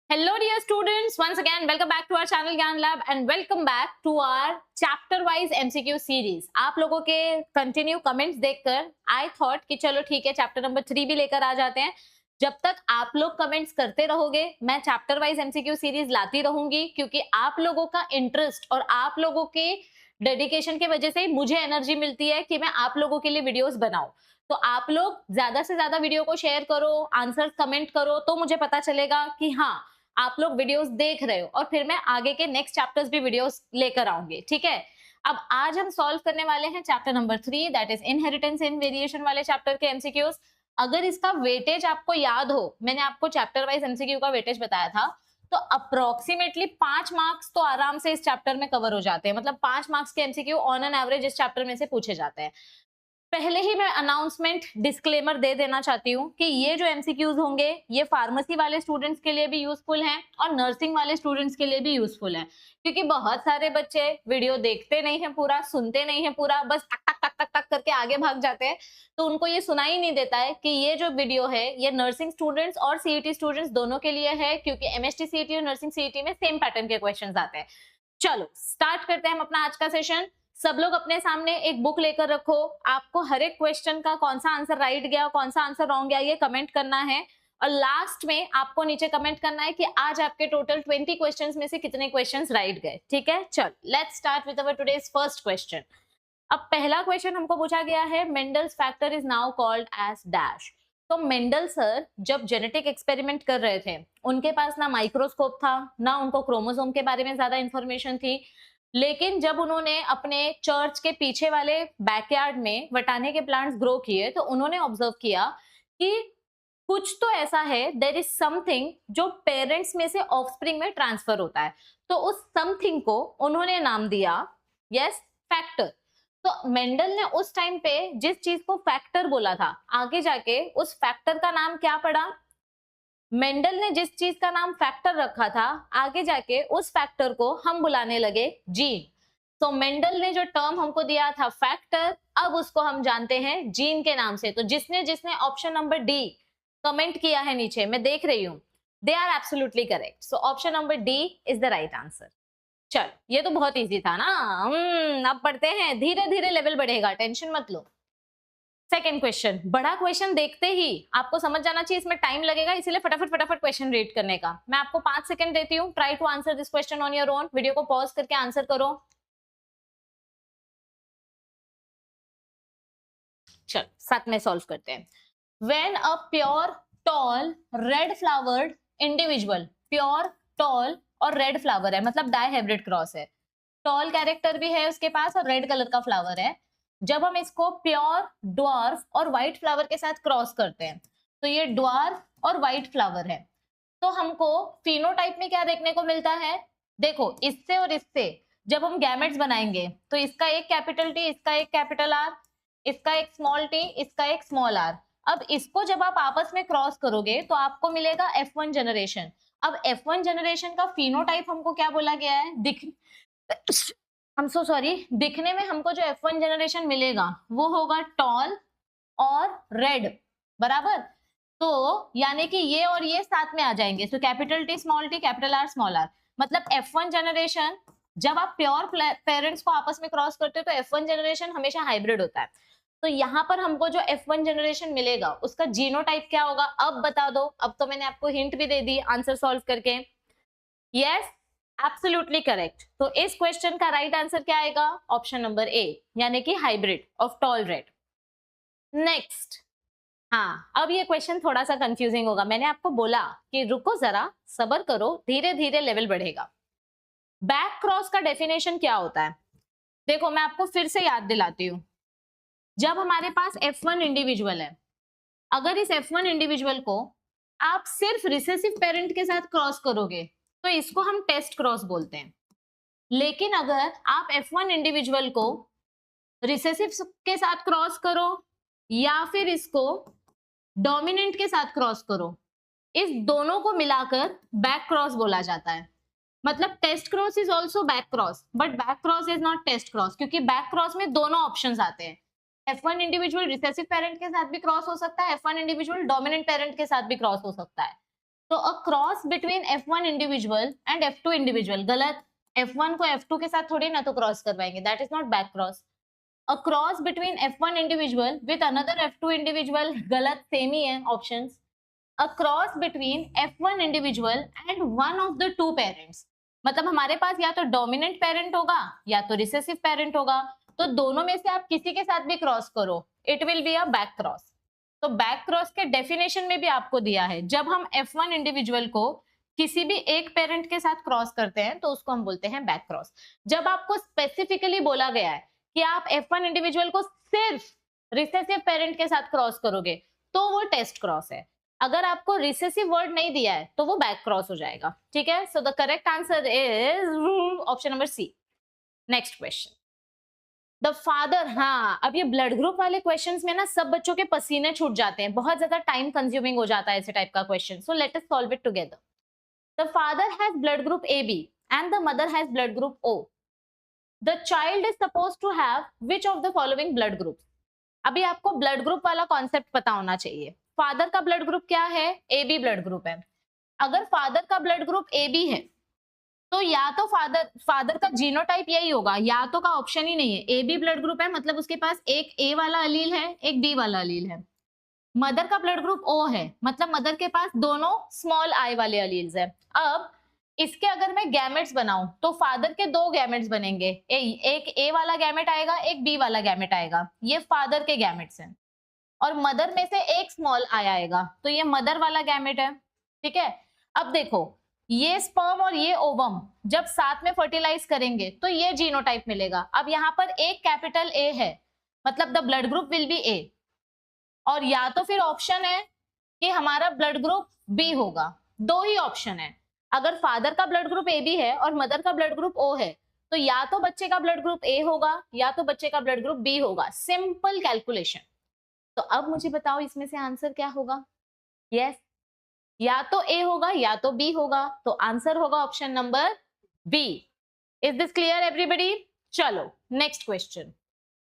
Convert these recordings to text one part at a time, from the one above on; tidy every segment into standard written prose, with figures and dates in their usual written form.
Hello dear students, once again welcome back to our channel Gyan Lab and welcome back to our chapter wise MCQ series। आप लोगों के continue comments देखकर I thought कि चलो ठीक है chapter number 3 भी लेकर आ जाते हैं। जब तक आप लोग कमेंट्स करते रहोगे मैं चैप्टर वाइज MCQ सीरीज लाती रहूंगी, क्योंकि आप लोगों का इंटरेस्ट और आप लोगों के डेडिकेशन की वजह से मुझे एनर्जी मिलती है कि मैं आप लोगों के लिए वीडियोस बनाऊं। तो आप लोग ज्यादा से ज्यादा वीडियो को शेयर करो, आंसर कमेंट करो, तो मुझे पता चलेगा कि हाँ आप लोग वीडियोस देख रहे हो और फिर मैं आगे के नेक्स्ट चैप्टर्स भी वीडियोस लेकर आऊंगी। ठीक है, अब आज हम सॉल्व करने वाले हैं chapter number 3, that is inheritance in variation वाले चैप्टर के एमसीक्यूज। अगर इसका वेटेज आपको याद हो, मैंने आपको चैप्टर वाइज एमसीक्यू का वेटेज बताया था, तो अप्रोक्सीमेटली 5 मार्क्स तो आराम से इस चैप्टर में कवर हो जाते हैं। मतलब 5 मार्क्स के एमसीक्यू ऑन एन एवरेज इस चैप्टर में से पूछे जाते हैं। पहले ही मैं अनाउंसमेंट डिस्क्लेमर दे देना चाहती हूँ कि ये जो एमसीक्यूज होंगे ये फार्मेसी वाले स्टूडेंट्स के लिए भी यूजफुल हैं और नर्सिंग वाले स्टूडेंट्स के लिए भी यूजफुल हैं, क्योंकि बहुत सारे बच्चे वीडियो देखते नहीं है पूरा, सुनते नहीं है पूरा, बस टक टक टक टक टक करके आगे भाग जाते हैं। तो उनको ये सुनाई नहीं देता है कि ये जो वीडियो है ये नर्सिंग स्टूडेंट्स और सीईटी स्टूडेंट्स दोनों के लिए है, क्योंकि एमएसटी सीईटी और नर्सिंग सीईटी में सेम पैटर्न के क्वेश्चन आते हैं। चलो स्टार्ट करते हैं हम अपना आज का सेशन। सब लोग अपने सामने एक बुक लेकर रखो। आपको हर एक क्वेश्चन का कौन सा आंसर राइट गया, कौन सा आंसर रॉन्ग गया, ये कमेंट करना है। और लास्ट में आपको नीचे कमेंट करना है कि आज आपके टोटल 20 क्वेश्चंस में से कितने क्वेश्चंस राइट गए। ठीक है, चल let's start with our today's first question. अब पहला क्वेश्चन हमको पूछा गया है, Mendel's factor is now called as dash. तो मेंडल सर जब जेनेटिक एक्सपेरिमेंट कर रहे थे, उनके पास ना माइक्रोस्कोप था, ना उनको क्रोमोसोम के बारे में ज्यादा इंफॉर्मेशन थी। लेकिन जब उन्होंने अपने चर्च के पीछे वाले बैकयार्ड में वटाने के प्लांट्स ग्रो किए, तो उन्होंने ऑब्जर्व किया कि कुछ तो ऐसा है, देयर इज समथिंग जो पेरेंट्स में से ऑफस्प्रिंग में ट्रांसफर होता है। तो उस समथिंग को उन्होंने नाम दिया यस फैक्टर। तो मेंडल ने उस टाइम पे जिस चीज को फैक्टर बोला था, आगे जाके उस फैक्टर का नाम क्या पड़ा? मेंडल ने जिस चीज का नाम फैक्टर रखा था, आगे जाके उस फैक्टर को हम बुलाने लगे जीन। तो मेंडल ने जो टर्म हमको दिया था फैक्टर, अब उसको हम जानते हैं जीन के नाम से। तो जिसने जिसने ऑप्शन नंबर डी कमेंट किया है नीचे, मैं देख रही हूं, they are absolutely correct. So option number D is the right answer. चल ये तो बहुत इजी था ना। अब पढ़ते हैं, धीरे धीरे लेवल बढ़ेगा, टेंशन मत लो। सेकेंड क्वेश्चन, बड़ा क्वेश्चन देखते ही आपको समझ जाना चाहिए, इसमें टाइम लगेगा, इसीलिए फटाफट फटाफट क्वेश्चन रीड करने का। मैं आपको 5 सेकंड देती हूँ, try to answer this question on your own. Video को पॉज करके आंसर करो। चल साथ में सॉल्व करते हैं। When a pure tall red flowered individual, pure tall और रेड फ्लावर है, मतलब डाई हाइब्रिड क्रॉस है, टॉल कैरेक्टर भी है उसके पास और रेड कलर का फ्लावर है। जब हम इसको प्योर ड्वार्फ और व्हाइट फ्लावर के साथ क्रॉस करते हैं, तो ये ड्वार्फ और व्हाइट फ्लावर है, तो हमको फिनोटाइप में क्या देखने को मिलता है? देखो इससे और इससे जब हम गैमेट्स बनाएंगे, तो इसका एक कैपिटल टी, इसका एक कैपिटल आर, इसका एक स्मॉल टी, इसका एक स्मॉल आर। अब इसको जब आप आपस में क्रॉस करोगे तो आपको मिलेगा F1 जनरेशन। अब F1 जनरेशन का फिनोटाइप हमको क्या बोला गया है? I'm so sorry, दिखने में हमको जो F1 जनरेशन मिलेगा वो होगा टॉल और रेड, बराबर। तो यानी कि ये और ये साथ में आ जाएंगे, तो capital T small T, capital R small R. मतलब F1 जनरेशन जब आप प्योर पेरेंट्स को आपस में क्रॉस करते हो तो F1 जनरेशन हमेशा हाइब्रिड होता है। तो यहाँ पर हमको जो F1 जनरेशन मिलेगा उसका जीनोटाइप क्या होगा? अब बता दो। अब तो मैंने आपको हिंट भी दे दी आंसर सॉल्व करके। Yes absolutely correct. तो इस क्वेश्चन का राइट आंसर क्या आएगा? ऑप्शन नंबर ए, यानी कि hybrid of tall red. Next, हाँ अब ये क्वेश्चन थोड़ा सा कंफ्यूजिंग होगा। मैंने आपको बोला कि रुको जरा, सब्र करो, धीरे धीरे लेवल बढ़ेगा। बैक क्रॉस का डेफिनेशन क्या होता है? देखो मैं आपको फिर से याद दिलाती हूँ। जब हमारे पास F1 इंडिविजुअल है, अगर इस F1 इंडिविजुअल को आप सिर्फ रिसेसिव पेरेंट के साथ क्रॉस करोगे तो इसको हम टेस्ट क्रॉस बोलते हैं। लेकिन अगर आप F1 इंडिविजुअल को रिसेसिव के साथ क्रॉस करो या फिर इसको डोमिनेंट के साथ क्रॉस करो, इस दोनों को मिलाकर बैक क्रॉस बोला जाता है। मतलब test cross is also back cross, but back cross is not test cross, क्योंकि बैक क्रॉस में दोनों ऑप्शंस आते हैं। F1 इंडिविजुअल रिसेसिव पेरेंट के साथ भी क्रॉस हो सकता है, F1 इंडिविजुअल डोमिनेंट पेरेंट के साथ भी क्रॉस हो सकता है। तो a cross between F1 individual and F2 individual, गलत। F1 को F2 के साथ थोड़ी ना तो क्रॉस करवाएंगे, that is not back cross. A cross between F1 individual with another F2 individual, गलत, सेम ही है options. A cross between F1 individual and one of the two parents, मतलब हमारे पास या तो डोमिनेंट पेरेंट होगा या तो रिसेसिव पेरेंट होगा, तो दोनों में से आप किसी के साथ भी क्रॉस करो, it will be a back cross. तो बैक क्रॉस के डेफिनेशन में भी आपको दिया है, जब हम F1 इंडिविजुअल को किसी भी एक पेरेंट के साथ क्रॉस करते हैं तो उसको हम बोलते हैं बैक क्रॉस। जब आपको स्पेसिफिकली बोला गया है कि आप F1 इंडिविजुअल को सिर्फ रिसेसिव पेरेंट के साथ क्रॉस करोगे तो वो टेस्ट क्रॉस है। अगर आपको रिसेसिव वर्ड नहीं दिया है तो वो बैक क्रॉस हो जाएगा, ठीक है। So the correct answer is option number C. Next question, the father, हाँ अब ये ब्लड ग्रुप वाले क्वेश्चंस में ना सब बच्चों के पसीने छूट जाते हैं, बहुत ज्यादा टाइम कंज्यूमिंग हो जाता है ऐसे टाइप का question, so let us solve it together. The father has blood group AB and the mother has blood group O। The child is supposed to have which of the following blood groups. अभी आपको blood group वाला concept पता होना चाहिए। Father का blood group क्या है? AB blood group है। अगर फादर का ब्लड ग्रुप AB है तो या तो फादर का जीनोटाइप यही होगा, या तो का ऑप्शन ही नहीं है। AB ब्लड ग्रुप है मतलब उसके पास एक A वाला अलील है, एक B वाला अलील है। मदर का ब्लड ग्रुप O है मतलब मदर के पास दोनों स्मॉल I वाले अलील्स है। अब इसके अगर मैं गैमेट्स बनाऊं तो फादर के दो गैमेट्स बनेंगे, एक A वाला गैमेट आएगा, एक B वाला गैमेट आएगा, ये फादर के गैमेट्स हैं। और मदर में से एक स्मॉल I आएगा तो ये मदर वाला गैमेट है, ठीक है। अब देखो ये स्पर्म और ये ओवम जब साथ में फर्टिलाइज करेंगे तो ये जीनोटाइप मिलेगा। अब यहाँ पर एक कैपिटल A है मतलब the blood group will B A, और या तो फिर ऑप्शन है कि हमारा ब्लड ग्रुप B होगा। दो ही ऑप्शन है, अगर फादर का ब्लड ग्रुप AB है और मदर का ब्लड ग्रुप O है तो या तो बच्चे का ब्लड ग्रुप A होगा या तो बच्चे का ब्लड ग्रुप B होगा, सिंपल कैलकुलेशन। तो अब मुझे बताओ इसमें से आंसर क्या होगा? यस, या तो A होगा या तो B होगा, तो आंसर होगा option number B। Is this clear everybody? चलो next question,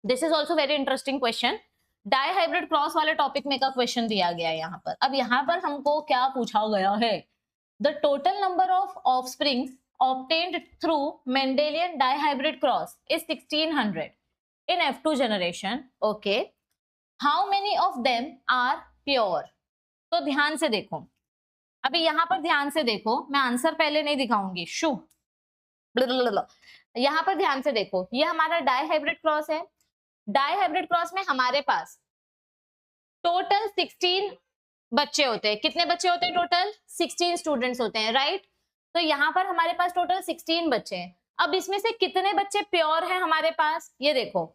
this is also very interesting question. Die hybrid cross वाले टॉपिक में का क्वेश्चन दिया गया है यहाँ पर। अब यहाँ पर हमको क्या पूछा गया है? The total number of offsprings obtained through Mendelian dihybrid cross is 1600 in F2 generation. Okay, how many of them are pure? तो ध्यान से देखो, अभी यहां पर ध्यान से देखो, मैं आंसर पहले नहीं दिखाऊंगी, शू यहां पर ध्यान से देखो, ये हमारा डाई हाइब्रिड क्रॉस है। डाई हाइब्रिड क्रॉस में हमारे पास टोटल 16 बच्चे होते हैं। कितने बच्चे होते हैं? टोटल 16 स्टूडेंट्स होते हैं, राइट। तो यहाँ पर हमारे पास टोटल 16 बच्चे हैं। अब इसमें से कितने बच्चे प्योर हैं हमारे पास? ये देखो,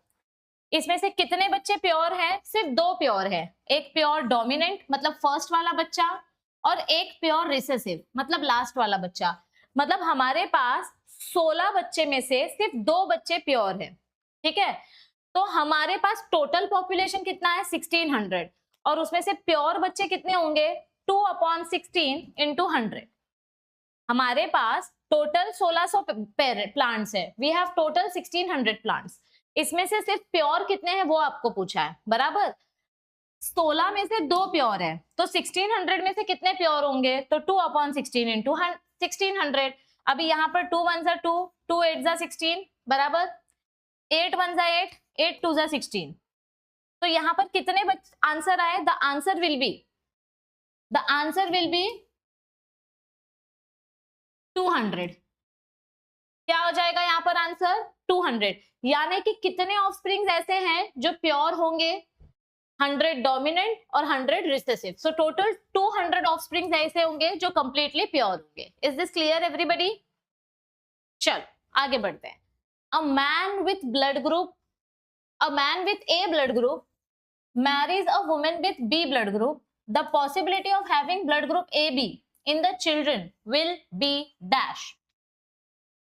इसमें से कितने बच्चे प्योर हैं? सिर्फ दो प्योर है, एक प्योर डोमिनेंट मतलब फर्स्ट वाला बच्चा और एक प्योर रिसेसिव मतलब लास्ट वाला बच्चा। मतलब हमारे पास 16 बच्चे में से सिर्फ दो बच्चे प्योर हैं, ठीक है। तो हमारे पास टोटल पॉपुलेशन कितना है? 1600, और उसमें से प्योर बच्चे कितने होंगे? 2/16 इंटू 100। हमारे पास टोटल 1600 प्लांट्स है, वी हैव टोटल 1600 प्लांट्स। इसमें से सिर्फ प्योर कितने हैं वो आपको पूछा है, बराबर। 16 में से दो प्योर है तो 1600 में से कितने प्योर होंगे? तो 2/16 इंटू 1600। अभी यहाँ पर 2 1 जा 2, 2 8 जा 16, बराबर। 8 1 जा 8, 8 2 जा 16। तो यहाँ पर कितने आंसर आए? The answer will be 200। क्या हो जाएगा यहाँ पर आंसर? 200। यानी कि कितने ऑफस्प्रिंग्स ऐसे हैं जो प्योर होंगे? 100 डोमिनेंट और 100 रिसेसिव। सो टोटल 200 ऑफस्प्रिंग्स ऐसे होंगे जो कंप्लीटली प्योर होंगे। Is this clear everybody? चलो आगे बढ़ते हैं। A man with A blood group marries a woman with B blood group. The possibility of having blood group AB in the children will be dash.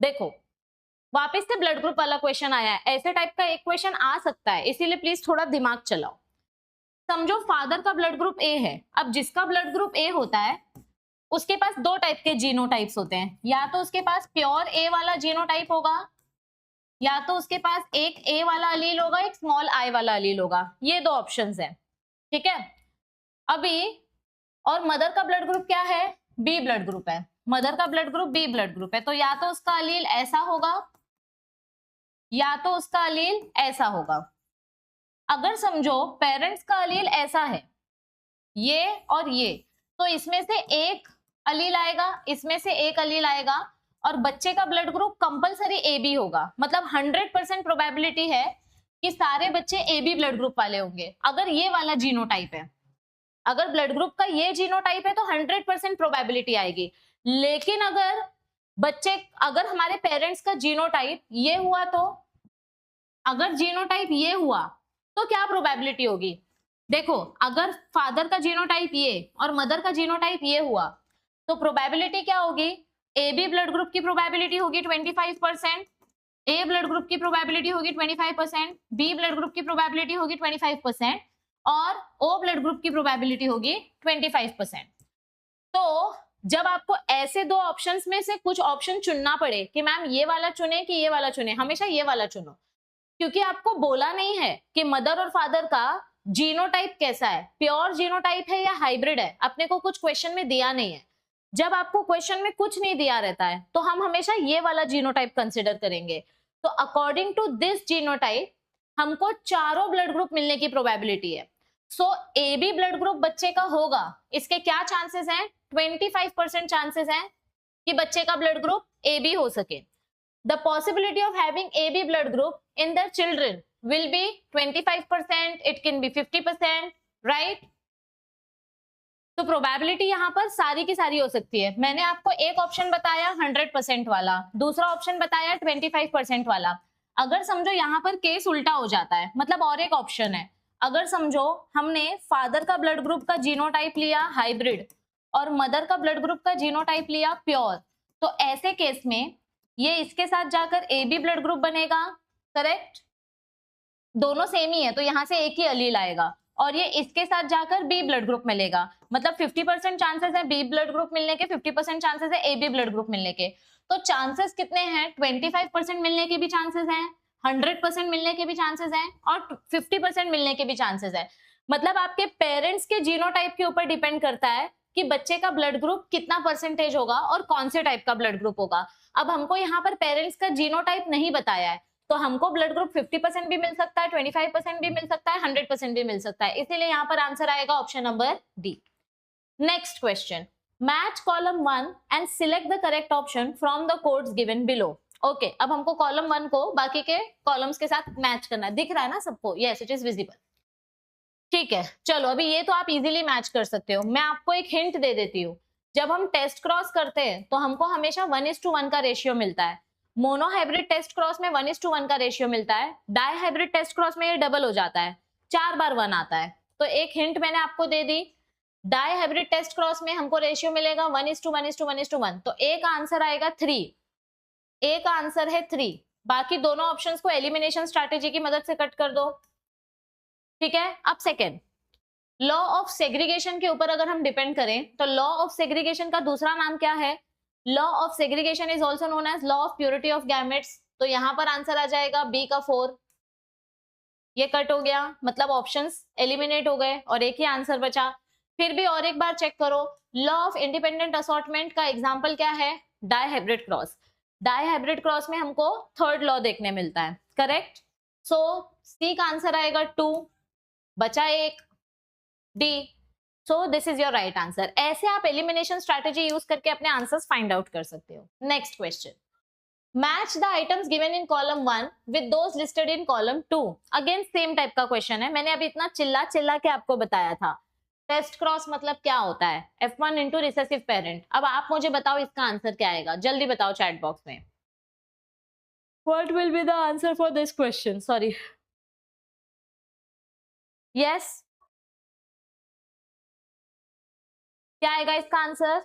देखो वापस से blood group वाला question आया है, ऐसे टाइप का एक क्वेश्चन आ सकता है, इसीलिए प्लीज थोड़ा दिमाग चलाओ। समझो फादर का ब्लड ग्रुप A है। अब जिसका ब्लड ग्रुप A होता है उसके पास दो टाइप के जीनोटाइप्स होते हैं, या तो उसके पास प्योर A वाला जीनोटाइप होगा या तो उसके पास एक A वाला अलील होगा, एक स्मॉल I वाला अलील होगा। ये दो ऑप्शंस हैं, ठीक है। अभी और मदर का ब्लड ग्रुप क्या है? बी ब्लड ग्रुप है, मदर का blood group B blood group है, तो या तो उसका अलील ऐसा होगा या तो उसका अलील ऐसा होगा। अगर समझो पेरेंट्स का अलील ऐसा है, ये और ये, तो इसमें से एक अलील आएगा, इसमें से एक अलील आएगा, और बच्चे का blood group compulsory A B होगा। मतलब 100% प्रोबेबिलिटी है कि सारे बच्चे ए बी ब्लड ग्रुप वाले होंगे अगर ये वाला जीनोटाइप है। अगर ब्लड ग्रुप का ये जीनोटाइप है तो 100% प्रोबेबिलिटी आएगी। लेकिन अगर हमारे पेरेंट्स का जीनोटाइप ये हुआ, तो अगर जीनोटाइप ये हुआ तो क्या प्रोबेबिलिटी होगी? देखो, अगर फादर का जीनोटाइप ये और मदर का जीनोटाइप ये हुआ तो प्रोबेबिलिटी क्या होगी? ए बी ब्लड ग्रुप की प्रोबेबिलिटी होगी 25%, ए ब्लड ग्रुप की प्रोबेबिलिटी होगी 25%, बी ब्लड ग्रुप की प्रोबेबिलिटी होगी 25% और ओ ब्लड ग्रुप की प्रोबेबिलिटी होगी 25%। तो जब आपको ऐसे दो ऑप्शंस में से कुछ ऑप्शन चुनना पड़े कि मैम ये वाला चुने कि ये वाला चुने, हमेशा ये वाला चुनो, क्योंकि आपको बोला नहीं है कि मदर और फादर का जीनोटाइप कैसा है, प्योर जीनोटाइप है या हाइब्रिड है, अपने को कुछ क्वेश्चन में दिया नहीं है। जब आपको क्वेश्चन में कुछ नहीं दिया रहता है तो हम हमेशा ये वाला जीनोटाइप कंसिडर करेंगे। तो अकॉर्डिंग टू दिस जीनोटाइप हमको चारों ब्लड ग्रुप मिलने की प्रोबेबिलिटी है। सो ए बी ब्लड ग्रुप बच्चे का होगा, इसके क्या चांसेस हैं? 25% चांसेस हैं कि बच्चे का ब्लड ग्रुप ए बी हो सके। The possibility of having AB blood group in their children will be 25%, it can be 50%, right? तो प्रोबेबिलिटी यहाँ पर सारी की सारी हो सकती है। मैंने आपको एक ऑप्शन बताया 100% वाला, दूसरा ऑप्शन बताया 25% वाला। अगर समझो यहाँ पर केस उल्टा हो जाता है, मतलब और एक ऑप्शन है, अगर समझो हमने फादर का ब्लड ग्रुप का जीनोटाइप लिया हाइब्रिड और मदर का ब्लड ग्रुप का जीनोटाइप लिया प्योर, तो ऐसे केस में ये इसके साथ जाकर ए बी ब्लड ग्रुप बनेगा, करेक्ट? दोनों सेम ही है तो यहां से एक ही अलील आएगा, और ये इसके साथ जाकर बी ब्लड ग्रुप मिलेगा। मतलब 50% चांसेस है बी ब्लड ग्रुप मिलने के, 50% चांसेस है ए बी ब्लड ग्रुप मिलने के। तो चांसेस कितने हैं? 25% मिलने के भी चांसेस हैं, 100% मिलने के भी चांसेस हैं और 50% मिलने के भी चांसेस है। मतलब आपके पेरेंट्स के जीनोटाइप के ऊपर डिपेंड करता है कि बच्चे का ब्लड ग्रुप कितना परसेंटेज होगा और कौन से टाइप का ब्लड ग्रुप होगा। अब हमको यहाँ पर पेरेंट्स का जीनोटाइप नहीं बताया है, तो हमको ब्लड ग्रुप 50% भी मिल सकता है, 25% भी मिल सकता है, 100% भी मिल सकता है। इसीलिए यहाँ पर आंसर आएगा option number D. Next question, match column 1 and select the correct option from the codes given below. Okay, अब हमको कॉलम 1 को बाकी के कॉलम्स के साथ मैच करना है। दिख रहा है ना सबको? Yes, it is visible. ठीक है, चलो अभी ये तो आप इजीली मैच कर सकते हो। मैं आपको एक हिंट दे देती हूँ, जब हम टेस्ट क्रॉस करते हैं तो हमको हमेशा 1:1 का रेशियो मिलता है। मोनो हाइब्रिड टेस्ट क्रॉस में 1:1 का रेशियो मिलता है, डाई हाइब्रिड टेस्ट क्रॉस में ये डबल हो जाता है, 4 बार 1 आता है। तो एक हिंट मैंने आपको दे दी, डाई हाइब्रिड टेस्ट क्रॉस में हमको रेशियो मिलेगा 1:1:1:1, तो ए का आंसर आएगा 3। ए का आंसर है 3। बाकी दोनों ऑप्शंस को एलिमिनेशन स्ट्रैटेजी की मदद से कट कर दो। ठीक है, अब सेकेंड, लॉ ऑफ सेग्रीगेशन के ऊपर अगर हम डिपेंड करें तो लॉ ऑफ सेग्रीगेशन का दूसरा नाम क्या है? Law of segregation is also known as law of purity of gametes. तो यहां पर आंसर आ जाएगा बी का 4। ये कट हो गया, मतलब ऑप्शंस एलिमिनेट हो गए और एक ही आंसर बचा। फिर भी और एक बार चेक करो, लॉ ऑफ इंडिपेंडेंट असॉर्टमेंट का एग्जांपल क्या है? Die hybrid cross. Die hybrid cross में हमको थर्ड लॉ देखने मिलता है, करेक्ट? सो सी का आंसर आएगा 2, बचा एक, D. So this is your right answer. ऐसे आप एलिमिनेशन स्ट्रैटेजी यूज करके अपने आंसर्स फाइंड आउट कर सकते हो। Next question, match the items given in column 1 with those listed in column 2। Again same type का क्वेश्चन है, मैंने अभी इतना चिल्ला चिल्ला के आपको बताया था। टेस्ट क्रॉस मतलब क्या होता है? F1 into recessive parent. अब आप मुझे बताओ इसका आंसर क्या आएगा, जल्दी बताओ चैट बॉक्स में। What will be the answer for this question? Sorry. Yes. क्या आएगा इसका आंसर?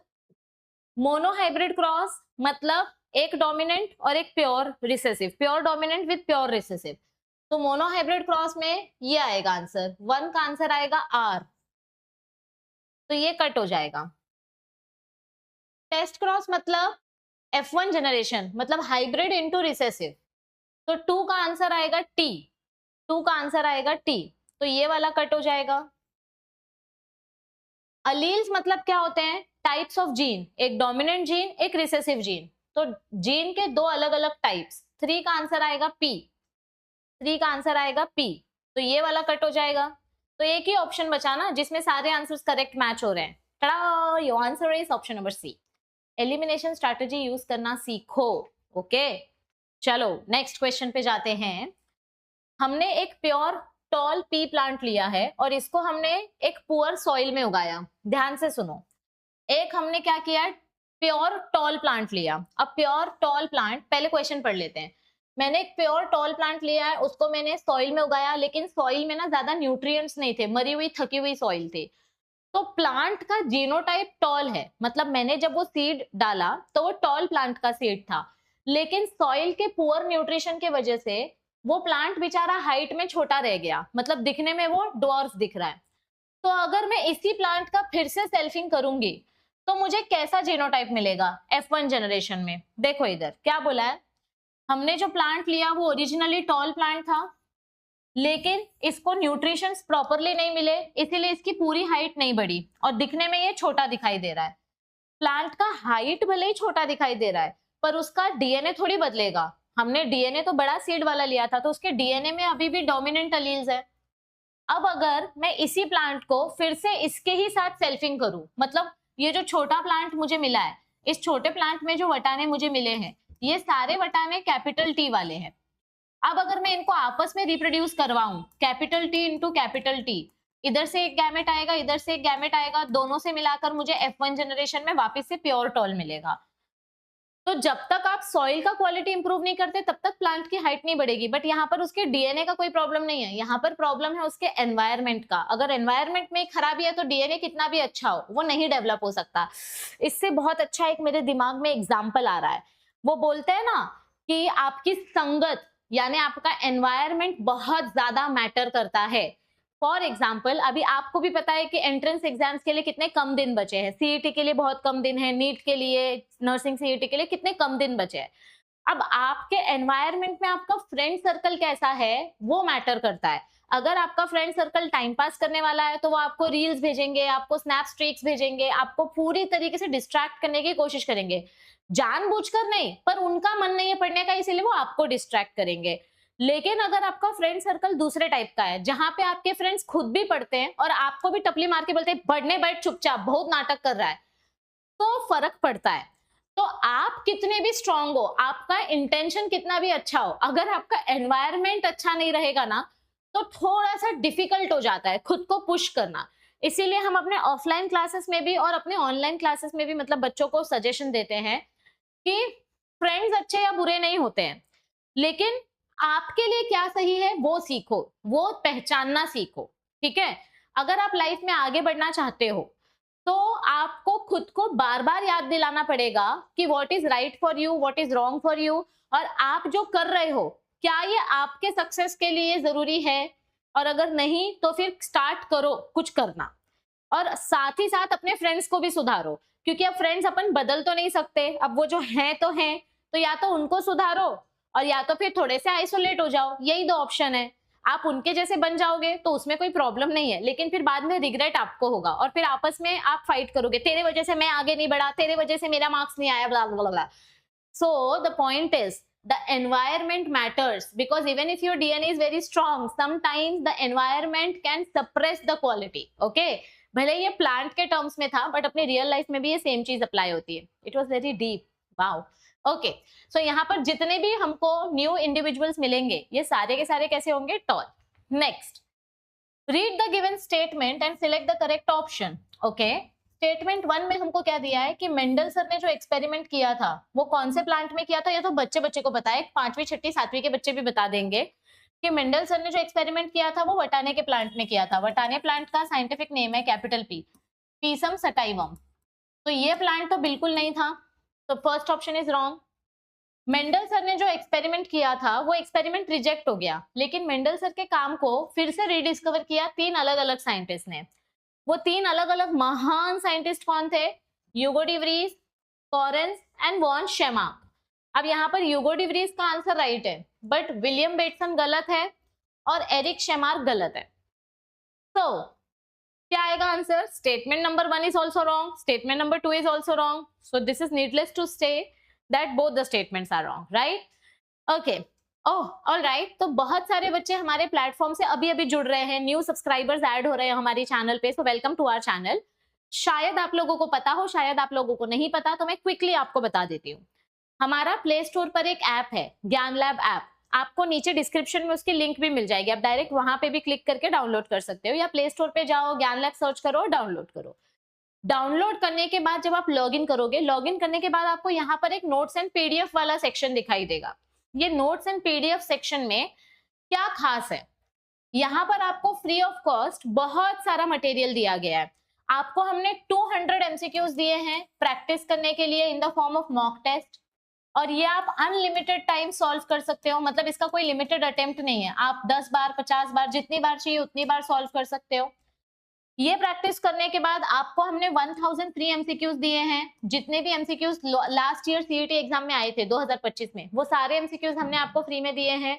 मोनोहाइब्रिड क्रॉस मतलब एक डोमिनेंट और एक pure recessive, pure dominant with pure recessive. तो मोनोहाइब्रिड क्रॉस में ये आएगा आंसर, 1 का आंसर आएगा आर, तो ये कट हो जाएगा। टेस्ट क्रॉस मतलब F1 जनरेशन मतलब हाइब्रिड इनटू रिसेसिव, तो 2 का आंसर आएगा टी, 2 का आंसर आएगा टी, तो ये वाला कट हो जाएगा। अलील्स मतलब क्या होते हैं? टाइप्स ऑफ जीन, एक डोमिनेंट जीन, एक रिसेसिव जीन। तो जीन के दो अलग अलग टाइप्स, 3 का आंसर आएगा पी, 3 का आंसर आएगा पी। तो ये वाला कट हो जाएगा। तो एक ही ऑप्शन बचा ना जिसमें सारे आंसर्स करेक्ट मैच हो रहे हैं। Tada, your answer is option number C. Elimination strategy use करना सीखो। ओके, चलो नेक्स्ट क्वेश्चन पे जाते हैं। हमने एक प्योर टॉल पी प्लांट लिया है और इसको हमने एक पुअर सॉइल में उगाया। ध्यान से सुनो, एक हमने क्या किया, प्योर टॉल प्लांट लिया। अब प्योर टॉल प्लांट, पहले क्वेश्चन पढ़ लेते हैं। मैंने एक प्योर टॉल प्लांट लिया है, उसको मैंने सॉइल में उगाया, लेकिन सॉइल में ना ज्यादा न्यूट्रिएंट्स नहीं थे, मरी हुई थकी हुई सॉइल थी। तो प्लांट का जीनोटाइप टॉल है, मतलब मैंने जब वो सीड डाला तो वो टॉल प्लांट का सीड था, लेकिन सॉइल के पुअर न्यूट्रिशन के वजह से वो प्लांट बेचारा हाइट में छोटा रह गया, मतलब दिखने में वो ड्वार्फ दिख रहा है। तो अगर मैं इसी प्लांट का फिर से सेल्फिंग करूंगी तो मुझे कैसा जीनोटाइप मिलेगा F1 जनरेशन में? देखो इधर क्या बोला है, हमने जो प्लांट लिया वो ओरिजिनली टॉल प्लांट था, लेकिन इसको न्यूट्रिशंस प्रॉपरली नहीं मिले, इसीलिए इसकी पूरी हाइट नहीं बढ़ी और दिखने में ये छोटा दिखाई दे रहा है। प्लांट का हाइट भले ही छोटा दिखाई दे रहा है, पर उसका डीएनए थोड़ी बदलेगा। हमने डीएनए तो बड़ा सीड वाला लिया था, तो उसके डीएनए में अभी भी डोमिनेंट अलील्स है। अब अगर मैं इसी प्लांट को फिर से इसके ही साथ सेल्फिंग करूं, मतलब ये जो छोटा प्लांट मुझे मिला है, इस छोटे प्लांट में जो वटाने मुझे मिले हैं, ये सारे वटाने कैपिटल टी वाले हैं। अब अगर मैं इनको आपस में रिप्रोड्यूस करवाऊं, capital T into capital T, इधर से एक गैमेट आएगा, इधर से एक गैमेट आएगा, दोनों से मिलाकर मुझे F1 जनरेशन में वापस से प्योर टॉल मिलेगा। तो जब तक आप सॉइल का क्वालिटी इंप्रूव नहीं करते तब तक प्लांट की हाइट नहीं बढ़ेगी। बट यहाँ पर उसके डीएनए का कोई प्रॉब्लम नहीं है, यहाँ पर प्रॉब्लम है उसके एनवायरमेंट का। अगर एनवायरमेंट में खराबी है तो डीएनए कितना भी अच्छा हो वो नहीं डेवलप हो सकता। इससे बहुत अच्छा एक मेरे दिमाग में एग्जाम्पल आ रहा है, वो बोलते हैं ना कि आपकी संगत यानी आपका एनवायरमेंट बहुत ज्यादा मैटर करता है। फॉर एग्जाम्पल, अभी आपको भी पता है कि एंट्रेंस एग्जाम्स के लिए कितने कम दिन बचे हैं, सीईटी के लिए बहुत कम दिन है, नीट के लिए, नर्सिंग सीईटी के लिए कितने कम दिन बचे हैं। अब आपके एनवायरनमेंट में आपका फ्रेंड सर्कल कैसा है वो मैटर करता है। अगर आपका फ्रेंड सर्कल टाइम पास करने वाला है तो वो आपको रील्स भेजेंगे, आपको स्नैप स्ट्रीक्स भेजेंगे, आपको पूरी तरीके से डिस्ट्रैक्ट करने की कोशिश करेंगे, जानबूझकर नहीं, पर उनका मन नहीं है पढ़ने का इसीलिए वो आपको डिस्ट्रैक्ट करेंगे। लेकिन अगर आपका फ्रेंड सर्कल दूसरे टाइप का है, जहां पे आपके फ्रेंड्स खुद भी पढ़ते हैं और आपको भी टपली मार के बोलते हैं पढ़ने बैठ चुपचाप, बहुत नाटक कर रहा है, तो फर्क पड़ता है। तो आप कितने भी स्ट्रांग हो, आपका इंटेंशन कितना भी अच्छा हो, अगर आपका एनवायरनमेंट अच्छा नहीं रहेगा ना तो थोड़ा सा डिफिकल्ट हो जाता है खुद को पुश करना। इसीलिए हम अपने ऑफलाइन क्लासेस में भी और अपने ऑनलाइन क्लासेस में भी मतलब बच्चों को सजेशन देते हैं कि फ्रेंड्स अच्छे या बुरे नहीं होते हैं, लेकिन आपके लिए क्या सही है वो सीखो, वो पहचानना सीखो। ठीक है, अगर आप लाइफ में आगे बढ़ना चाहते हो तो आपको खुद को बार बार याद दिलाना पड़ेगा कि what is right for you, what is wrong for you, और आप जो कर रहे हो क्या ये आपके सक्सेस के लिए जरूरी है, और अगर नहीं तो फिर स्टार्ट करो कुछ करना। और साथ ही साथ अपने फ्रेंड्स को भी सुधारो, क्योंकि अब फ्रेंड्स अपन बदल तो नहीं सकते, अब वो जो हैं तो या तो उनको सुधारो और या तो फिर थोड़े से आइसोलेट हो जाओ, यही दो ऑप्शन है। आप उनके जैसे बन जाओगे तो उसमें कोई प्रॉब्लम नहीं है, लेकिन फिर बाद में रिग्रेट आपको होगा और फिर आपस में आप फाइट करोगे, तेरे वजह से मैं आगे नहीं बढ़ा, तेरे वजह से मेरा मार्क्स नहीं आया, blah blah blah. So the point is the environment matters, because even if your DNA is very strong, sometimes the environment can suppress the quality. Okay, भले ये प्लांट के टर्म्स में था बट अपनी रियल लाइफ में भी ये same चीज अप्लाई होती है। It was very deep, wow. Okay, so यहाँ पर जितने भी हमको न्यू इंडिविजुअल्स मिलेंगे ये सारे के सारे कैसे होंगे, tall. Next, read the given statement and select the correct option. Okay, statement 1 में हमको क्या दिया है कि मेंडल सर ने जो एक्सपेरिमेंट किया था वो कौन से प्लांट में किया था, ये तो बच्चे बच्चे को पता है, 5वीं 6वीं 7वीं के बच्चे भी बता देंगे कि मेंडल सर ने जो एक्सपेरिमेंट किया था वो वटाने के प्लांट में किया था। वटाने प्लांट का साइंटिफिक नेम है कैपिटल पी, पीसम सटाइवम। तो ये प्लांट तो बिल्कुल नहीं था, तो first option is wrong. Mendel sir ने जो एक्सपेरिमेंट किया था वो एक्सपेरिमेंट रिजेक्ट हो गया, लेकिन मेंडल सर के काम को फिर से रीडिस्कवर किया 3 अलग अलग साइंटिस्ट ने। वो 3 अलग अलग महान साइंटिस्ट कौन थे, Hugo de Vries, Correns and von Tschermak. अब यहाँ पर ह्यूगो डी व्रीज का आंसर राइट है, बट विलियम बेटसन गलत है और एरिक शेमार्क गलत है। तो क्या आएगा answer? Statement number 1 is also wrong, statement number 2 is also wrong, so this is needless to say that both the statements are wrong, right? Okay, oh all right. तो बहुत सारे बच्चे हमारे प्लेटफॉर्म से अभी अभी जुड़ रहे हैं, न्यू सब्सक्राइबर्स ऐड हो रहे हैं हमारी चैनल पे, so welcome to our channel. शायद आप लोगों को पता हो, शायद आप लोगों को नहीं पता, तो मैं क्विकली आपको बता देती हूँ। हमारा प्ले स्टोर पर एक ऐप है, ज्ञान लैब ऐप। आपको नीचे डिस्क्रिप्शन में उसकी लिंक भी मिल जाएगी, आप डायरेक्ट वहां पे भी क्लिक करके डाउनलोड कर सकते हो, या प्ले स्टोर पे जाओ, ज्ञान लैब सर्च करो और डाउनलोड करो। डाउनलोड करने के बाद जब आप लॉगिन करोगे, लॉगिन करने के बाद आपको यहाँ पर एक नोट्स एंड पीडीएफ वाला सेक्शन दिखाई देगा। ये नोट्स एंड पीडीएफ सेक्शन में क्या खास है, यहाँ पर आपको फ्री ऑफ कॉस्ट बहुत सारा मटेरियल दिया गया है। आपको हमने 200 एमसीक्यूज दिए हैं प्रैक्टिस करने के लिए in the form of mock test, और ये आप अनलिमिटेड टाइम सॉल्व कर सकते हो, मतलब इसका कोई लिमिटेड अटेम्प्ट नहीं है। आप 10 बार 50 बार जितनी बार चाहिए उतनी बार सॉल्व कर सकते हो। ये प्रैक्टिस करने के बाद आपको हमने 1000 फ्री एमसीक्यूज दिए हैं। जितने भी MCQs last year CET exam में आए थे 2025 में, वो सारे एमसीक्यूज हमने आपको फ्री में दिए हैं।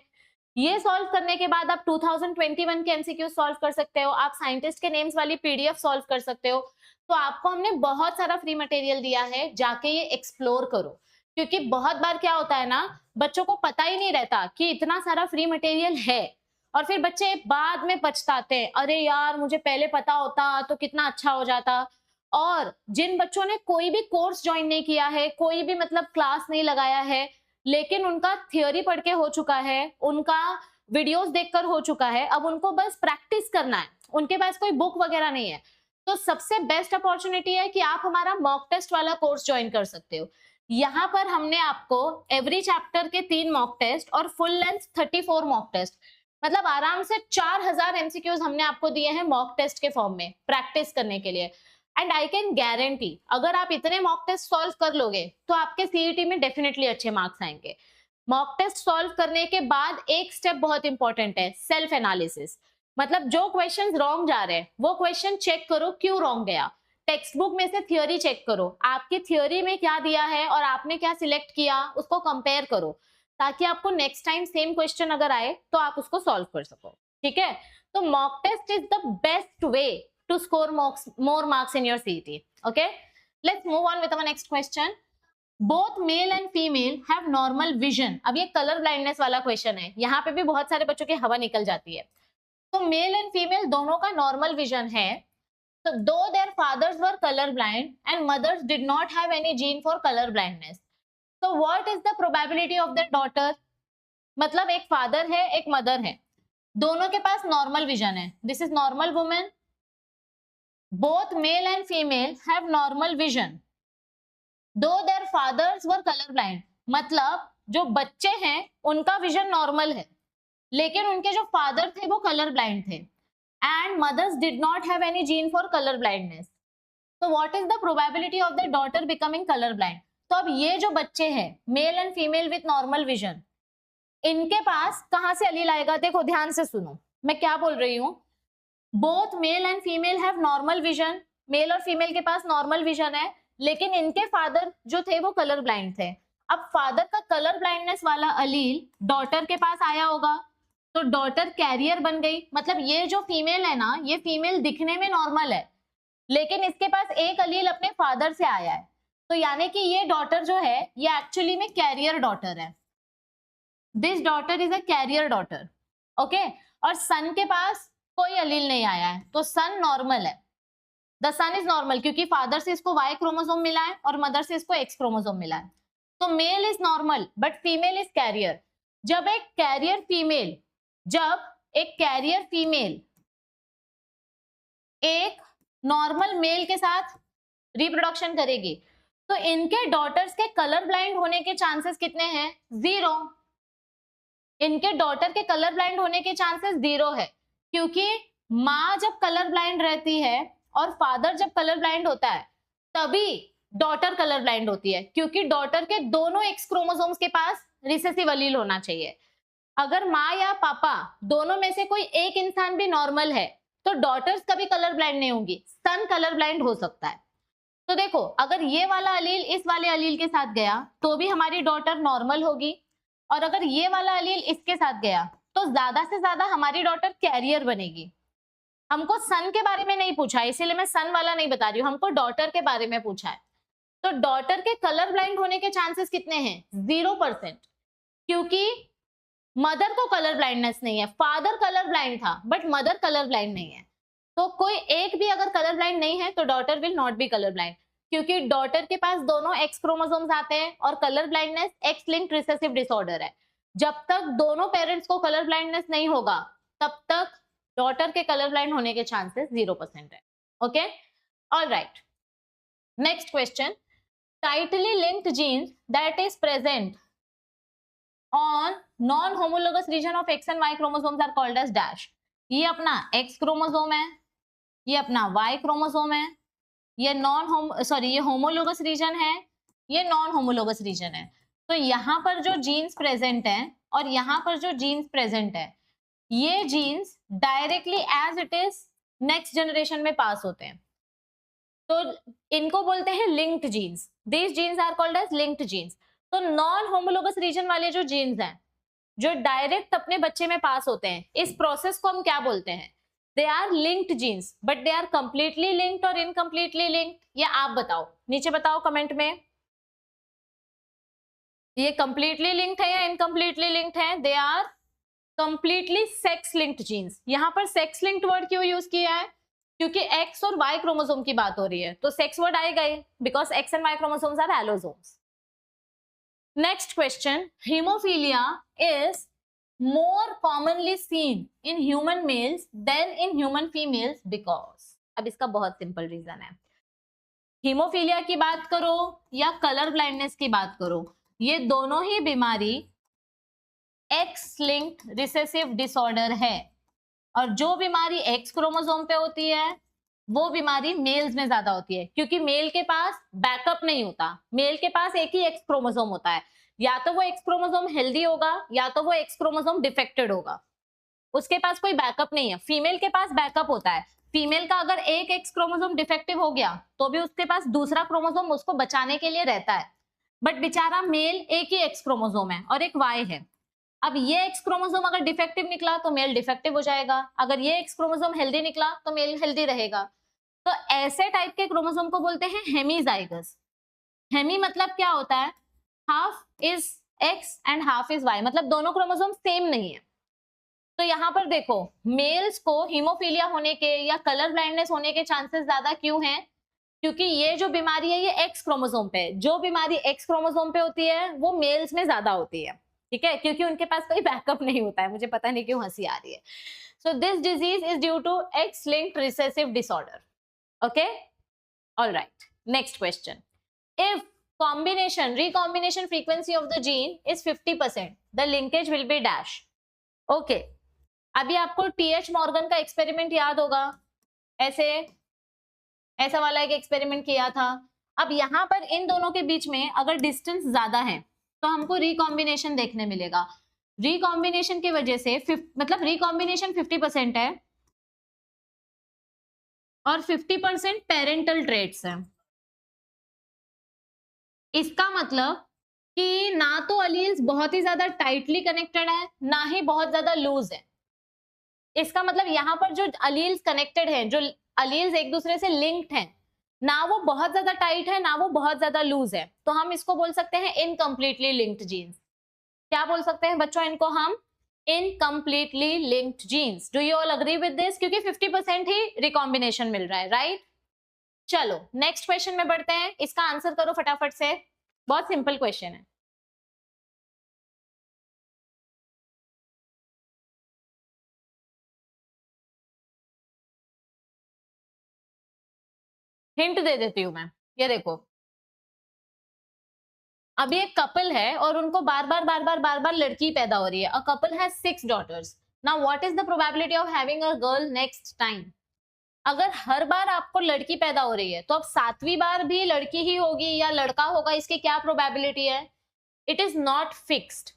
ये सॉल्व करने के बाद आप 2021 के एमसीक्यूज सॉल्व कर सकते हो, आप साइंटिस्ट के नेम्स वाली पीडीएफ सॉल्व कर सकते हो। तो आपको हमने बहुत सारा फ्री मटेरियल दिया है, जाके ये एक्सप्लोर करो। क्योंकि बहुत बार क्या होता है ना, बच्चों को पता ही नहीं रहता कि इतना सारा फ्री मटेरियल है, और फिर बच्चे बाद में पछताते हैं, अरे यार मुझे पहले पता होता तो कितना अच्छा हो जाता। और जिन बच्चों ने कोई भी कोर्स ज्वाइन नहीं किया है, कोई भी मतलब क्लास नहीं लगाया है, लेकिन उनका थियोरी पढ़ के हो चुका है, उनका वीडियोस देखकर हो चुका है, अब उनको बस प्रैक्टिस करना है, उनके पास कोई बुक वगैरह नहीं है, तो सबसे बेस्ट अपॉर्चुनिटी है कि आप हमारा मॉक टेस्ट वाला कोर्स ज्वाइन कर सकते हो। यहाँ पर हमने आपको एवरी चैप्टर के 3 मॉक टेस्ट और फुल लेंथ 34 मॉक टेस्ट, मतलब आराम से 4000 एमसीक्यूज हमने आपको दिए हैं मॉक टेस्ट के फॉर्म में प्रैक्टिस करने के लिए। एंड आई कैन गारंटी, अगर आप इतने मॉक टेस्ट सॉल्व कर लोगे तो आपके सीईटी में डेफिनेटली अच्छे मार्क्स आएंगे। मॉक टेस्ट सॉल्व करने के बाद एक स्टेप बहुत इंपॉर्टेंट है, सेल्फ एनालिसिस। मतलब जो क्वेश्चंस रॉन्ग जा रहे हैं वो क्वेश्चन चेक करो क्यों रॉन्ग गया। टेक्स्ट बुक में से थ्योरी चेक करो, आपकी थ्योरी में क्या दिया है और आपने क्या सिलेक्ट किया, उसको कंपेयर करो, ताकि आपको नेक्स्ट टाइम सेम क्वेश्चन अगर आए तो आप उसको सॉल्व कर सको। ठीक है, तो mock test is the best way to score more marks in your CET. Okay, let's move on with our next question. Both male and female have normal vision. अब ये कलर ब्लाइंडनेस वाला question है, यहाँ पे भी बहुत सारे बच्चों की हवा निकल जाती है। तो मेल एंड फीमेल दोनों का नॉर्मल विजन है। So though their fathers were colorblind and mothers did not have any gene for color blindness, so what is the probability of their daughter? मतलब एक फादर है एक मदर है, दोनों के पास नॉर्मल विजन है, this is normal women. Both male and female have normal vision though their fathers were colour blind, मतलब जो बच्चे हैं उनका विजन नॉर्मल है, लेकिन उनके जो फादर थे वो कलर ब्लाइंड थे। And mothers did not have any gene for color blindness. So what is the probability of their daughter becoming color blind? तो अब ये जो बच्चे हैं mail and female with normal vision, इनके पास कहां से अलील आएगा? देखो ध्यान से सुनो मैं क्या बोल रही हूँ। Both male and female have normal vision, male और फीमेल के पास नॉर्मल विजन है, लेकिन इनके फादर जो थे वो कलर ब्लाइंड थे। अब फादर का कलर ब्लाइंडनेस वाला अलील डॉटर के पास आया होगा, तो डॉटर कैरियर बन गई। मतलब ये जो फीमेल है ना, ये फीमेल दिखने में नॉर्मल है, लेकिन इसके पास एक अलील अपने फादर से आया है, तो यानी कि ये डॉटर जो है ये एक्चुअली में कैरियर डॉटर है। This daughter is a carrier daughter. Okay, और सन के पास कोई अलील नहीं आया है, तो सन नॉर्मल है। द सन इज नॉर्मल क्योंकि फादर से इसको वाई क्रोमोसोम मिला है और मदर से इसको एक्स क्रोमोसोम मिला है। तो male is normal but female is carrier. जब एक कैरियर फीमेल एक नॉर्मल मेल के साथ रिप्रोडक्शन करेगी, तो इनके डॉटर्स के कलर ब्लाइंड होने के चांसेस कितने हैं? 0। इनके डॉटर के कलर ब्लाइंड होने के चांसेस 0 है, क्योंकि माँ जब कलर ब्लाइंड रहती है और फादर जब कलर ब्लाइंड होता है तभी डॉटर कलर ब्लाइंड होती है, क्योंकि डॉटर के दोनों एक्स क्रोमोसोम्स के पास रिसेसिव अलील होना चाहिए। अगर माँ या पापा दोनों में से कोई एक इंसान भी नॉर्मल है तो डॉटर्स कभी कलर ब्लाइंड नहीं होंगी, सन कलर ब्लाइंड हो सकता है। तो देखो अगर ये वाला अलील इस वाले अलील के साथ गया तो भी हमारी डॉटर नॉर्मल होगी, और अगर ये वाला अलील इसके साथ गया तो ज्यादा से ज्यादा हमारी डॉटर कैरियर बनेगी। हमको सन के बारे में नहीं पूछा है, इसीलिए मैं सन वाला नहीं बता रही हूँ, हमको डॉटर के बारे में पूछा है। तो डॉटर के कलर ब्लाइंड होने के चांसेस कितने हैं? 0%, क्योंकि मदर को कलर ब्लाइंडनेस नहीं है। फादर कलर ब्लाइंड था बट मदर कलर ब्लाइंड नहीं है। तो कोई एक भी अगर कलर ब्लाइंड नहीं है तो daughter will not be colour blind, क्योंकि डॉटर के पास दोनों एक्स क्रोमोसोम्स आते हैं और colour blindness x linked recessive disorder है। जब तक दोनों पेरेंट्स को कलर ब्लाइंडनेस नहीं होगा तब तक डॉटर के कलर ब्लाइंड होने के चांसेस 0% है। Okay, alright, next question. tightly linked genes that is present on non-homologous region of X and Y chromosomes are called as dash। ये अपना X क्रोमोसोम है, ये अपना Y क्रोमोसोम है, ये ये होमोलोगस रीजन है, ये नॉन होमोलोगस रीजन है। तो यहाँ पर जो जीन्स प्रेजेंट है और यहाँ पर जो जीन्स प्रेजेंट है, ये genes directly as it is next generation में पास होते हैं। तो इनको बोलते हैं linked genes. These genes are called as linked genes. तो नॉन होमोलोगस रीजन वाले जो जीन्स हैं जो डायरेक्ट अपने बच्चे में पास होते हैं, इस प्रोसेस को हम क्या बोलते हैं? They are linked genes, but they are completely linked और इनकम्प्लीटली लिंक्ड, ये आप बताओ, नीचे बताओ कमेंट में। ये कंप्लीटली लिंक्ड है या इनकम्प्लीटली लिंक्ड है? They are completely sex linked genes. यहां पर सेक्स लिंक्ड वर्ड क्यों यूज किया है? क्योंकि एक्स और वाई क्रोमोसोम की बात हो रही है, तो सेक्स वर्ड आएगा ही, because X and Y chromosomes are allosomes. Next question, haemophilia is more commonly seen in human males than in human females because। अब इसका बहुत सिंपल रीजन है। हीमोफीलिया की बात करो या कलर ब्लाइंडनेस की बात करो, ये दोनों ही बीमारी एक्स लिंक्ड रिसेसिव डिसऑर्डर है, और जो बीमारी एक्स क्रोमोसोम पे होती है वो बीमारी मेल्स में ज्यादा होती है, क्योंकि मेल के पास बैकअप नहीं होता। मेल के पास एक ही एक्स क्रोमोसोम होता है, या तो वो एक्स क्रोमोसोम हेल्दी होगा या तो वो एक्स क्रोमोसोम डिफेक्टेड होगा, उसके पास कोई बैकअप नहीं है। फीमेल के पास बैकअप होता है। फीमेल का अगर एक एक्स क्रोमोसोम डिफेक्टिव हो गया तो भी उसके पास दूसरा क्रोमोसोम उसको बचाने के लिए रहता है, बट बेचारा मेल एक ही एक्स क्रोमोसोम है और एक वाई है। अब ये एक्स क्रोमोसोम अगर डिफेक्टिव निकला तो मेल डिफेक्टिव हो जाएगा, अगर ये एक्स क्रोमोसोम हेल्दी निकला तो मेल हेल्दी रहेगा। तो ऐसे टाइप के क्रोमोसोम को बोलते हैं हेमीजाइगस। हेमी मतलब क्या होता है? Half is X and half is Y, मतलब दोनों क्रोमोसोम सेम नहीं है। तो यहाँ पर देखो, मेल्स को हीमोफीलिया होने के या कलर ब्लाइंडनेस होने के चांसेस ज्यादा क्यों हैं? क्योंकि ये जो बीमारी है ये एक्स क्रोमोसोम पे है। जो बीमारी एक्स क्रोमोसोम पे होती है वो मेल्स में ज्यादा होती है, ठीक है, क्योंकि उनके पास कोई बैकअप नहीं होता है। मुझे पता नहीं क्यों हंसी आ रही है। So this disease is due to X linked recessive disorder. Okay, alright, next question. If recombination frequency of the gene is 50%, the linkage will be dash। okay, अभी आपको टीएच मॉर्गन का एक्सपेरिमेंट याद होगा, ऐसा वाला एक एक्सपेरिमेंट किया था। अब यहाँ पर इन दोनों के बीच में अगर डिस्टेंस ज्यादा है तो हमको रिकॉम्बिनेशन देखने मिलेगा। रिकॉम्बिनेशन की वजह से मतलब रिकॉम्बिनेशन 50% है और 50% पेरेंटल ट्रेट्स है। इसका मतलब कि ना तो अलील्स बहुत ही ज्यादा टाइटली कनेक्टेड है ना ही बहुत ज्यादा लूज है। इसका मतलब यहाँ पर जो अलील्स कनेक्टेड है, जो अलील्स एक दूसरे से लिंक्ड हैं, ना वो बहुत ज्यादा टाइट है ना वो बहुत ज्यादा लूज है, तो हम इसको बोल सकते हैं इनकम्प्लीटली लिंक्ड जीन्स। क्या बोल सकते हैं बच्चों इनको हम? Incompletely linked genes. Do you all agree with this? क्योंकि 50% ही रिकॉम्बिनेशन मिल रहा है, राइट? चलो नेक्स्ट क्वेश्चन में बढ़ते हैं, इसका आंसर करो फटाफट से, बहुत सिंपल क्वेश्चन है। हिंट दे देती हूं मैं, ये देखो, अभी एक कपल है और उनको बार बार लड़की पैदा हो रही है। A couple has 6 daughters। Now what is the probability of having a girl next time? अगर हर बार आपको लड़की पैदा हो रही है तो अब 7वीं बार भी लड़की ही होगी या लड़का होगा, इसकी क्या प्रोबेबिलिटी है? It is not fixed.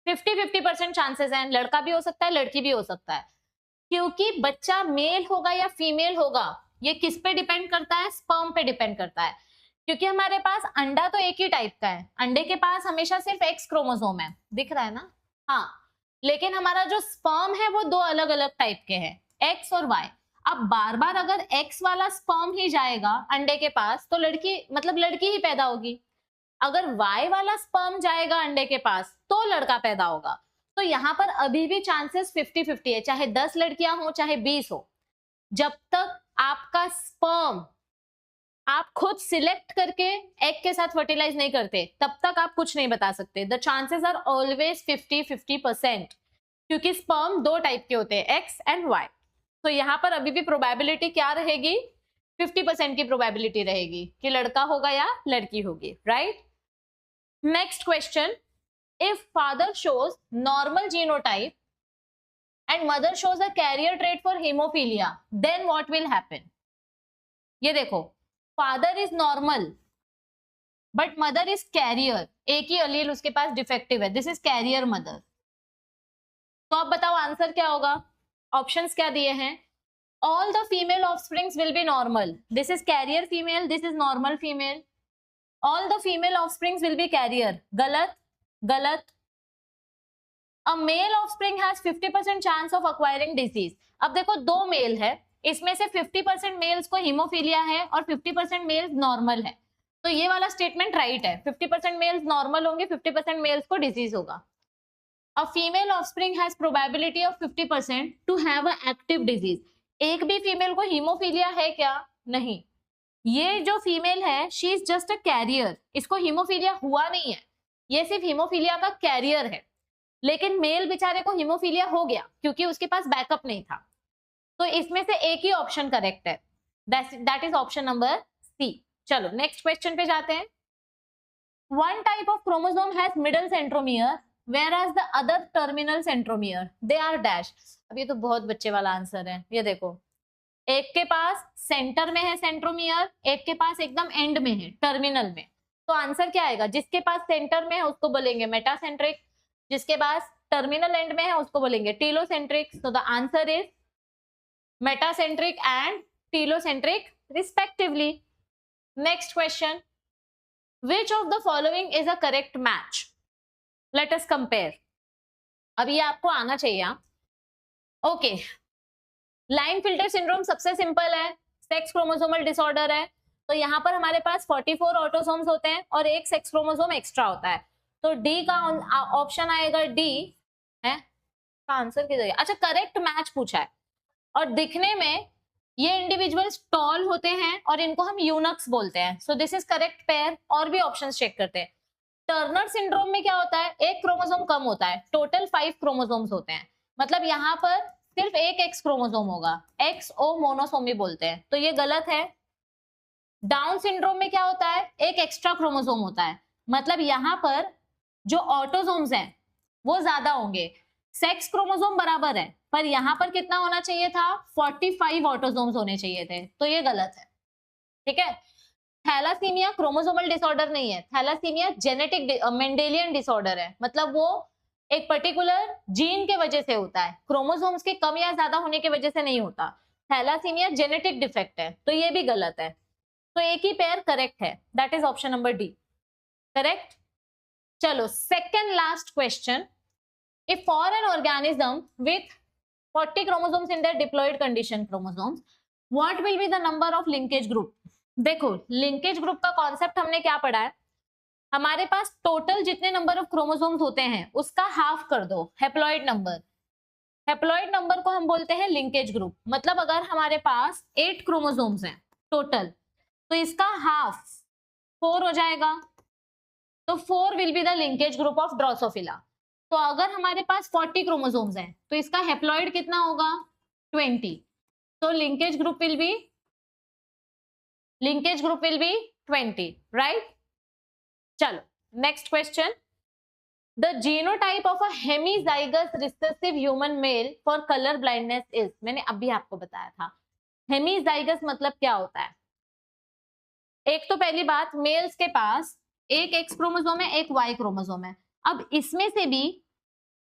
50-50% chances हैं, लड़का भी हो सकता है लड़की भी हो सकता है। क्योंकि बच्चा मेल होगा या फीमेल होगा ये किस पे डिपेंड करता है? स्पर्म पे डिपेंड करता है। क्योंकि हमारे पास अंडा तो एक ही टाइप का है, अंडे के पास हमेशा सिर्फ एक्स क्रोमोसोम है, दिख रहा है ना? हाँ, लेकिन हमारा जो स्पर्म है वो 2 अलग अलग टाइप के हैं, एक्स और वाई। अब बार बार अगर एक्स वाला स्पर्म ही जाएगा अंडे के पास तो लड़की मतलब लड़की ही पैदा होगी, अगर वाई वाला स्पर्म जाएगा अंडे के पास तो लड़का पैदा होगा। तो यहाँ पर अभी भी चांसेस 50-50 है, चाहे 10 लड़कियां हो चाहे 20 हो। जब तक आपका स्पर्म आप खुद सिलेक्ट करके एग के साथ फर्टिलाइज नहीं करते तब तक आप कुछ नहीं बता सकते। द चांसेस आर ऑलवेज 50-50%, क्योंकि स्पर्म दो टाइप के होते हैं, एक्स एंड वाई। तो यहाँ पर अभी भी प्रोबेबिलिटी क्या रहेगी, 50% की प्रोबेबिलिटी रहेगी कि लड़का होगा या लड़की होगी, right. Next question, if father shows normal genotype and mother shows a carrier trait for haemophilia, then what will happen. ये देखो, father is normal but mother is carrier, एक ही अलील उसके पास डिफेक्टिव है, दिस इज कैरियर मदर। तो अब बताओ आंसर क्या होगा। ऑप्शंस क्या दिए हैं, all the female offsprings will be normal, this is carrier female, this is normal female. All the female offsprings will be carrier, गलत गलत। A male offspring has 50% chance of acquiring disease. अब देखो दो mail है, इसमें से 50% mails को haemophilia है और 50% मेल्स नॉर्मल है, तो ये वाला स्टेटमेंट राइट है। 50% मेल्स नॉर्मल होंगे, 50% मेल्स को डिजीज होगा। A female offspring has probability of 50% to have a active disease. एक भी फीमेल को हीमोफीलिया है क्या, नहीं। ये जो फीमेल है she is just a carrier, इसको हीमोफीलिया हुआ नहीं है, ये सिर्फ हीमोफीलिया का कैरियर है। लेकिन मेल बेचारे को हीमोफीलिया हो गया क्योंकि उसके पास बैकअप नहीं था। तो इसमें से एक ही ऑप्शन करेक्ट है, that is option number C. चलो नेक्स्ट क्वेश्चन पे जाते हैं। One type of chromosome has middle centromere whereas the other terminal centromere they are dash। अब ये तो बहुत बच्चे वाला आंसर है, ये देखो एक के पास सेंटर में है सेंट्रोमियर, एक के पास एकदम एंड में है टर्मिनल में। तो आंसर क्या आएगा, जिसके पास सेंटर में है उसको बोलेंगे मेटासेंट्रिक, जिसके पास टर्मिनल एंड में है उसको बोलेंगे telocentric. So the answer is metacentric and telocentric respectively. Next question, which of the following is a correct match? Let us compare। अब ये आपको आना चाहिए। ओके, लाइन फिल्टर सिंड्रोम सबसे सिंपल है, सेक्स क्रोमोसोमल डिसऑर्डर है। तो यहाँ पर हमारे पास 44 ऑटोसोम्स होते हैं और एक सेक्स क्रोमोसोम एक्स्ट्रा होता है, तो डी का ऑप्शन आएगा, डी है का आंसर किधर। अच्छा, करेक्ट मैच पूछा है और दिखने में ये इंडिविजुअल्स टॉल होते हैं और इनको हम यूनक्स बोलते हैं। सो दिस इज करेक्ट पेयर। और भी ऑप्शंस चेक करते हैं। टर्नर सिंड्रोम में क्या होता है, एक क्रोमोसोम कम होता है, टोटल 5 क्रोमोसोम्स होते हैं, मतलब यहाँ पर सिर्फ एक एक्स क्रोमोसोम होगा, एक्स ओ मोनोसोमी बोलते हैं, तो ये गलत है। डाउन सिंड्रोम में क्या होता है, एक एक्स्ट्रा क्रोमोसोम होता है, मतलब यहाँ पर जो ऑटोसोम्स हैं वो ज्यादा होंगे। सेक्स क्रोमोसोम बराबर है पर यहाँ पर कितना होना चाहिए था, 45 ऑटोसोम्स होने चाहिए थे, तो ये गलत है। ठीक है। थैलासीमिया क्रोमोसोमल डिसऑर्डर नहीं है, थैलासीमिया जेनेटिक मेंडेलियन डिसऑर्डर है, मतलब वो एक पर्टिकुलर जीन के वजह से होता है, क्रोमोसोम्स के कम या ज्यादा होने की वजह से नहीं होता। थैलासीमिया जेनेटिक डिफेक्ट है, तो ये भी गलत है। तो एक ही पेयर करेक्ट है, that is option number D, correct. चलो second last question, if for an organism with 40 chromosomes in their diploid condition chromosomes, what will be the number of linkage group? देखो लिंकेज ग्रुप का concept हमने क्या पढ़ा है, हमारे पास total जितने number of chromosomes होते हैं उसका हाफ कर दो हैप्लॉइड नंबर। हैप्लॉइड नंबर को हम बोलते हैं लिंकेज ग्रुप। मतलब अगर हमारे पास 8 क्रोमोसोम्स हैं टोटल, तो इसका हाफ 4 हो जाएगा, तो 4 will be the linkage group of Drosophila. तो अगर हमारे पास 40 क्रोमोसोम्स हैं तो इसका हैप्लॉइड कितना होगा, 20, तो linkage group will be 20, right. चलो next question, the genotype of a hemizygous recessive human male for colour blindness is. मैंने अभी आपको बताया था हेमीजाइगस मतलब क्या होता है। एक तो पहली बात, मेल्स के पास एक एक्स क्रोमोसोम है, एक वाई क्रोमोसोम है। अब इसमें से भी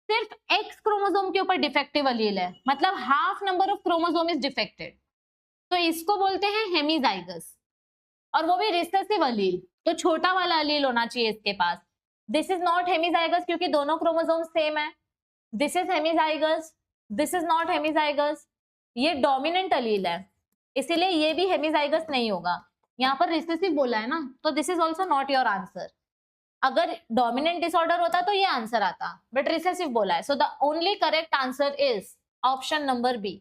सिर्फ एक्स क्रोमोसोम के ऊपर डिफेक्टिव अलील है, मतलब half number of chromosome is defected, तो इसको बोलते हैं हेमीजाइगस, और वो भी रिसेसिव अलील, तो छोटा वाला अलील होना चाहिए इसके पास। दिस इज नॉट हेमीजाइगस क्योंकि दोनों क्रोमोसोम सेम है। This is hemizygous, this is not hemizygous, ये डोमिनेंट अलील है, इसीलिए ये भी हेमिजाइगस नहीं होगा। यहाँ पर रिसेसिव बोला है ना, तो this is also not your answer. अगर डोमिनेंट डिसऑर्डर होता तो ये आंसर आता, बट रिसेसिव बोला है, so the only correct answer is option number B.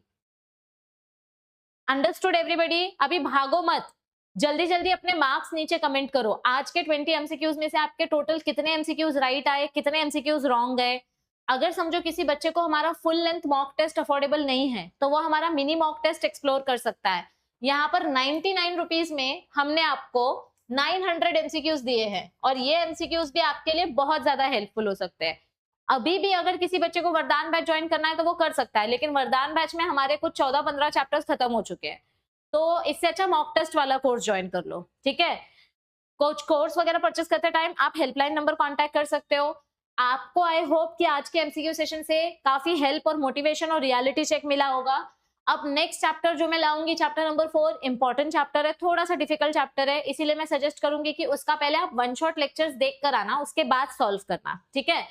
Understood everybody? अभी भागो मत, जल्दी जल्दी अपने मार्क्स नीचे कमेंट करो। आज के 20 एमसीक्यूज में से आपके टोटल कितने एमसीक्यूज राइट आए, कितने एमसीक्यूज रॉन्ग गए। अगर समझो किसी बच्चे को हमारा full length mock test affordable नहीं है तो वो हमारा मिनी मॉक टेस्ट एक्सप्लोर कर सकता है। यहाँ पर 99 रुपीज में हमने आपको 900 एमसीक्यूज दिए हैं और ये एमसीक्यूज भी आपके लिए बहुत ज्यादा हेल्पफुल हो सकते हैं। अभी भी अगर किसी बच्चे को वरदान बैच ज्वाइन करना है तो वो कर सकता है, लेकिन वरदान बैच में हमारे कुछ 14-15 चैप्टर्स खत्म हो चुके हैं, तो इससे अच्छा मॉक टेस्ट वाला कोर्स ज्वाइन कर लो, ठीक है। कुछ कोर्स वगैरह परचेस करते टाइम आप हेल्पलाइन नंबर कांटेक्ट कर सकते हो। आपको आई होप कि आज के एमसीक्यू सेशन से काफी हेल्प और मोटिवेशन और रियलिटी चेक मिला होगा। अब नेक्स्ट चैप्टर जो मैं लाऊंगी, चैप्टर नंबर 4, इंपॉर्टेंट चैप्टर है, थोड़ा सा डिफिकल्ट चैप्टर है, इसीलिए मैं सजेस्ट करूंगी कि उसका पहले आप वन शॉट लेक्चर्स देख कर आना, उसके बाद सॉल्व करना, ठीक है।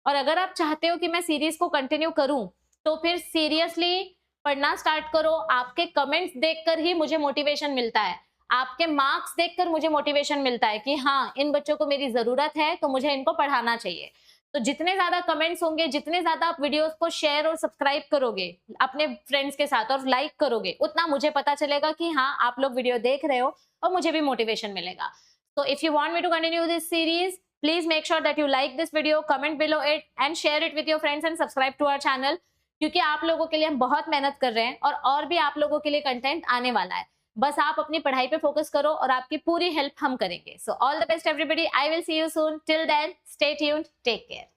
और अगर आप चाहते हो कि मैं सीरीज को कंटिन्यू करूं तो फिर सीरियसली पढ़ना स्टार्ट करो। आपके कमेंट्स देखकर ही मुझे मोटिवेशन मिलता है, आपके मार्क्स देखकर मुझे मोटिवेशन मिलता है कि हाँ इन बच्चों को मेरी जरूरत है तो मुझे इनको पढ़ाना चाहिए। तो जितने ज्यादा कमेंट्स होंगे, जितने ज्यादा आप वीडियोस को शेयर और सब्सक्राइब करोगे अपने फ्रेंड्स के साथ और लाइक करोगे, उतना मुझे पता चलेगा कि हाँ आप लोग वीडियो देख रहे हो और मुझे भी मोटिवेशन मिलेगा। So if you want me to continue this series, please make sure that you like this video, comment below it and share it with your friends and subscribe to our channel, क्योंकि आप लोगों के लिए हम बहुत मेहनत कर रहे हैं और भी आप लोगों के लिए कंटेंट आने वाला है। बस आप अपनी पढ़ाई पे फोकस करो और आपकी पूरी हेल्प हम करेंगे। So all the best everybody, I will see you soon. Till then, stay tuned, take care.